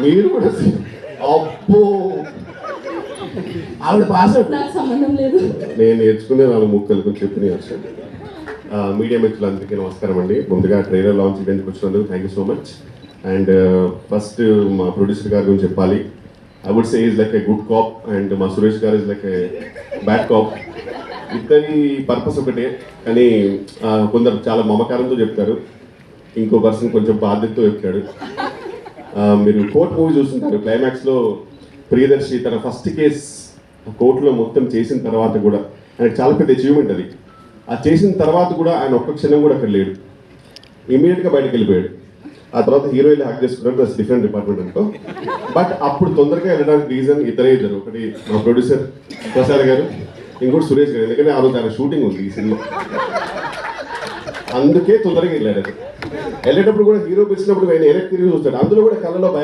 మీరు కూడా అబ్బో ఆవిడ పాస్ నాకు సంబంధం లేదు. నేను నేర్చుకునే 4 ముక్కలు కొంచెం చెప్పిన వర్షం. మీడియా మిత్రులందరికీ నమస్కారం అండి. ముందుగా ట్రైలర్ లాంచ్ ఈవెంట్కి వచ్చినందుకు thank you so much. And first మా ప్రొడ్యూసర్ గారి గురించి చెప్పాలి. I would say is like a good cop and మా Suresh garu is like a bad cop. ఇద్దరి పర్పస్ ఒకటే, కానీ కొందరు చాలా మమకారంతో చెప్తారు, ఇంకో పర్సన్ కొంచెం బాధ్యతతో చెప్తాడు. మీరు కోర్ట్ మూవీ చూస్తుంటారు, క్లైమాక్స్లో ప్రియదర్శి తన ఫస్ట్ కేస్ కోర్టులో మొత్తం చేసిన తర్వాత కూడా ఆయనకు చాలా పెద్ద అచీవ్మెంట్ అది. ఆ చేసిన తర్వాత కూడా ఆయన ఒక్క క్షణం కూడా అక్కడ లేడు, ఇమీడియట్గా బయటకు వెళ్ళిపోయాడు. ఆ తర్వాత హీరో వెళ్ళి హ్యాక్ చేసుకున్నారు, ప్లస్ డిఫరెంట్ డిపార్ట్మెంట్ అనుకో. బట్ అప్పుడు తొందరగా వెళ్ళడానికి రీజన్ ఇద్దరు, ఒకటి మా ప్రొడ్యూసర్ ప్రసాద్ గారు, ఇంకోటి సురేష్ గారు. ఎందుకంటే ఆ రోజు ఆయన షూటింగ్ ఉంది ఈ సినిమా, అందుకే తొందరగా వెళ్ళాడు. అది వెళ్ళేటప్పుడు కూడా హీరో పిలిచినప్పుడు ఆయన ఎనక్కి తిరిగి చూస్తాడు, అందులో కూడా కళ్ళలో భయం.